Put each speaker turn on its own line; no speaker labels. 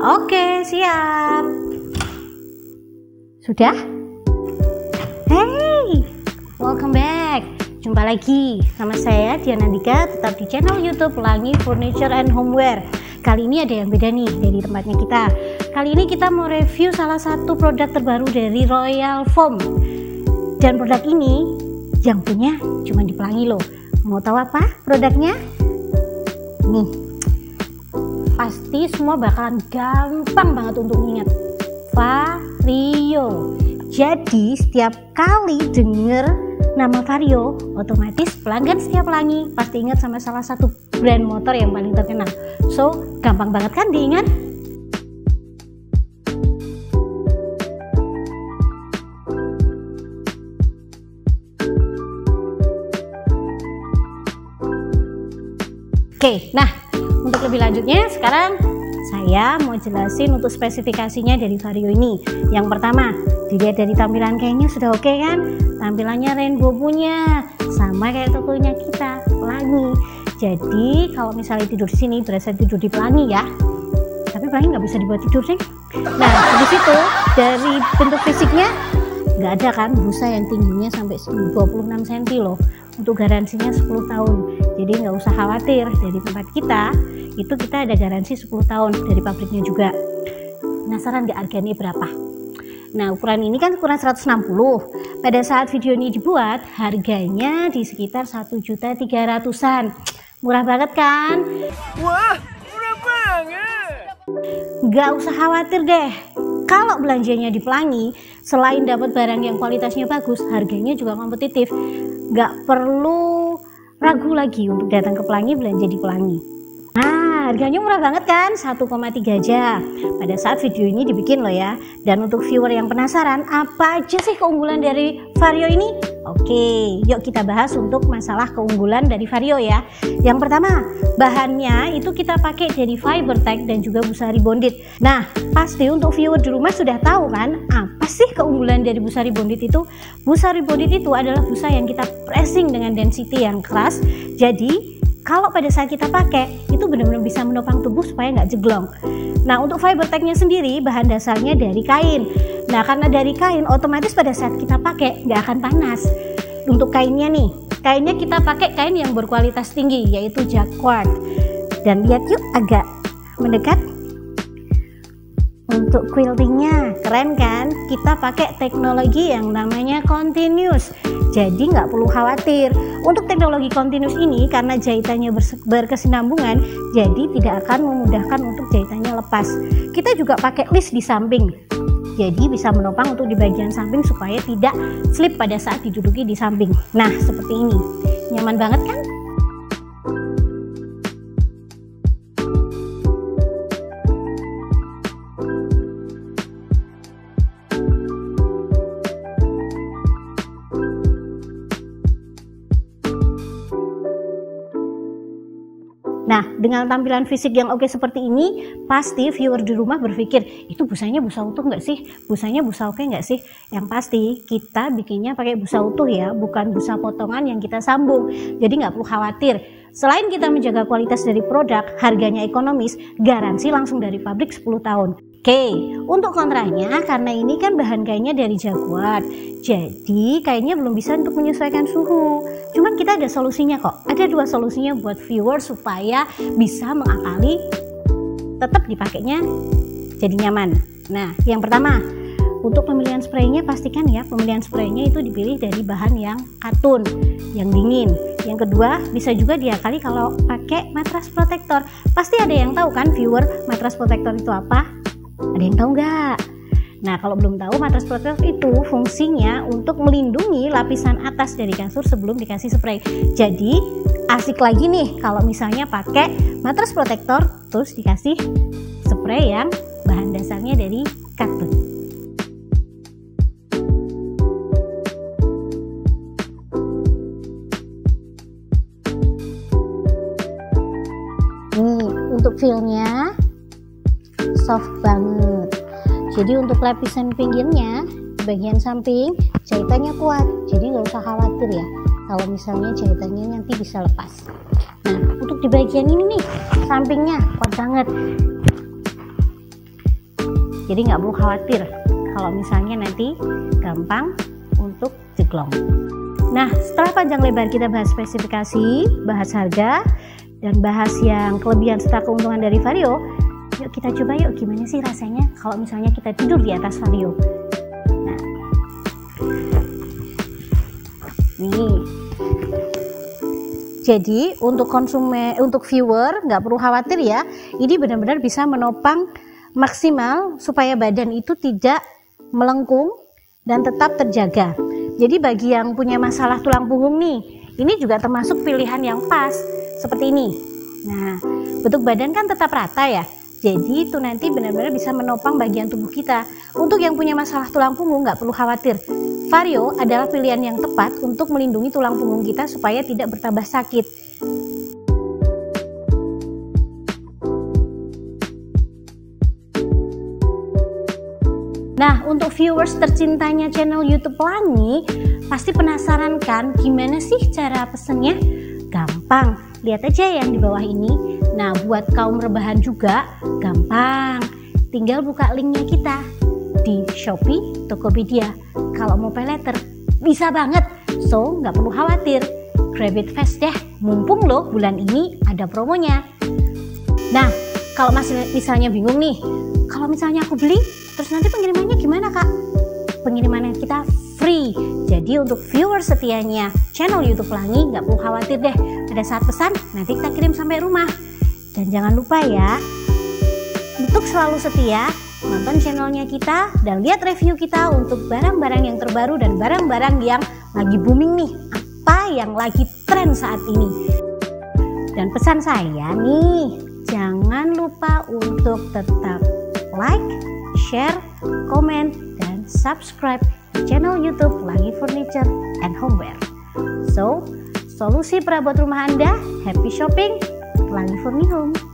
Oke, siap. Sudah? Hey, welcome back. Jumpa lagi sama saya Diana Dika, tetap di channel YouTube Pelangi Furniture and Homeware. Kali ini ada yang beda nih dari tempatnya kita. Kali ini kita mau review salah satu produk terbaru dari Royal Foam. Dan produk ini yang punya cuma di Pelangi loh. Mau tahu apa produknya? Nih, pasti semua bakalan gampang banget untuk ingat. Vario. Jadi setiap kali denger nama Vario, otomatis pelanggan setiap Pelangi pasti ingat sama salah satu brand motor yang paling terkenal. So, gampang banget kan diingat? Oke, nah untuk lebih lanjutnya sekarang saya mau jelasin untuk spesifikasinya dari Vario ini. Yang pertama, dilihat dari tampilan kayaknya sudah oke kan? Tampilannya rainbow punya, sama kayak tokonya kita, Pelangi. Jadi kalau misalnya tidur di sini berasa tidur di Pelangi ya. Tapi Pelangi nggak bisa dibuat tidur sih. Nah, di situ dari bentuk fisiknya nggak ada kan busa yang tingginya sampai 26 cm loh. Untuk garansinya 10 tahun. Jadi nggak usah khawatir, dari tempat kita itu kita ada garansi 10 tahun dari pabriknya juga. Penasaran nggak harganya berapa? Nah, ukuran ini kan ukuran 160. Pada saat video ini dibuat, harganya di sekitar 1.300.000-an. Murah banget kan?
Wah, murah banget.
Nggak usah khawatir deh. Kalau belanjanya di Pelangi, selain dapat barang yang kualitasnya bagus, harganya juga kompetitif. Nggak perlu ragu lagi untuk datang ke Pelangi, belanja di Pelangi. Nah, harganya murah banget kan, 1,3 aja. Pada saat video ini dibikin loh ya. Dan untuk viewer yang penasaran, apa aja sih keunggulan dari Vario ini? Oke, yuk kita bahas untuk masalah keunggulan dari Vario ya. Yang pertama, bahannya itu kita pakai dari Fibertex dan juga busa rebonded. Nah, pasti untuk viewer di rumah sudah tahu kan, apa sih keunggulan dari busa rebonded itu? Busa rebonded itu adalah busa yang kita pressing dengan density yang keras. Jadi, kalau pada saat kita pakai, itu benar-benar bisa menopang tubuh supaya nggak jeglong. Nah, untuk Fibertex-nya sendiri, bahan dasarnya dari kain. Nah, karena dari kain, otomatis pada saat kita pakai, nggak akan panas. Untuk kainnya nih, kainnya kita pakai kain yang berkualitas tinggi, yaitu jacquard. Dan lihat yuk, agak mendekat. Untuk quiltingnya, keren kan? Kita pakai teknologi yang namanya continuous. Jadi nggak perlu khawatir. Untuk teknologi continuous ini, karena jahitannya berkesinambungan, jadi tidak akan memudahkan untuk jahitannya lepas. Kita juga pakai list di samping. Jadi bisa menopang untuk di bagian samping supaya tidak slip pada saat diduduki di samping. Nah, seperti ini. Nyaman banget kan? Nah, dengan tampilan fisik yang oke seperti ini, pasti viewer di rumah berpikir, itu busanya busa utuh nggak sih? Busanya busa oke nggak sih? Yang pasti, kita bikinnya pakai busa utuh ya, bukan busa potongan yang kita sambung. Jadi nggak perlu khawatir. Selain kita menjaga kualitas dari produk, harganya ekonomis, garansi langsung dari pabrik 10 tahun. Oke, untuk kontranya, karena ini kan bahan kainnya dari jacquard, jadi kainnya belum bisa untuk menyesuaikan suhu. Cuman kita ada solusinya kok. Ada 2 solusinya buat viewer supaya bisa mengakali tetap dipakainya jadi nyaman. Nah, yang pertama, untuk pemilihan spraynya pastikan ya pemilihan spraynya itu dipilih dari bahan yang katun, yang dingin. Yang kedua, bisa juga diakali kalau pakai matras protektor. Pasti ada yang tahu kan viewer, matras protektor itu apa? Ada yang tahu nggak? Nah, kalau belum tahu, matras protektor itu fungsinya untuk melindungi lapisan atas dari kasur sebelum dikasih spray. Jadi asik lagi nih kalau misalnya pakai matras protektor terus dikasih spray yang bahan dasarnya dari katun. Nih, untuk feel-nya soft banget. Jadi untuk lapisan pinggirnya, bagian samping jahitannya kuat, jadi nggak usah khawatir ya kalau misalnya jahitannya nanti bisa lepas. Nah, untuk di bagian ini nih, sampingnya kuat banget. Jadi nggak perlu khawatir kalau misalnya nanti gampang untuk jeglong. Nah, setelah panjang lebar kita bahas spesifikasi, bahas harga, dan bahas yang kelebihan serta keuntungan dari Vario, yuk kita coba yuk gimana sih rasanya kalau misalnya kita tidur di atas Vario. Nah, nih. Jadi untuk viewer nggak perlu khawatir ya, ini benar-benar bisa menopang maksimal supaya badan itu tidak melengkung dan tetap terjaga. Jadi bagi yang punya masalah tulang punggung nih, ini juga termasuk pilihan yang pas seperti ini. Nah, bentuk badan kan tetap rata ya. Jadi itu nanti benar-benar bisa menopang bagian tubuh kita. Untuk yang punya masalah tulang punggung nggak perlu khawatir. Vario adalah pilihan yang tepat untuk melindungi tulang punggung kita supaya tidak bertambah sakit. Nah, untuk viewers tercintanya channel YouTube Pelangi, pasti penasaran kan gimana sih cara pesennya? Gampang, lihat aja yang di bawah ini. Nah, buat kaum rebahan juga gampang, tinggal buka linknya kita di Shopee, Tokopedia. Kalau mau pay letter bisa banget, so nggak perlu khawatir. Grab it fast deh, mumpung loh bulan ini ada promonya. Nah, kalau masih misalnya bingung nih, kalau misalnya aku beli, terus nanti pengirimannya gimana kak? Pengirimannya kita free. Jadi untuk viewers setianya channel YouTube Pelangi nggak perlu khawatir deh. Pada saat pesan nanti kita kirim sampai rumah. Dan jangan lupa ya, untuk selalu setia nonton channelnya kita dan lihat review kita untuk barang-barang yang terbaru dan barang-barang yang lagi booming nih. Apa yang lagi tren saat ini. Dan pesan saya nih, jangan lupa untuk tetap like, share, komen, dan subscribe channel YouTube Pelangi Furniture and Homeware. So, solusi perabot rumah Anda, happy shopping, Pelangi Furni Home.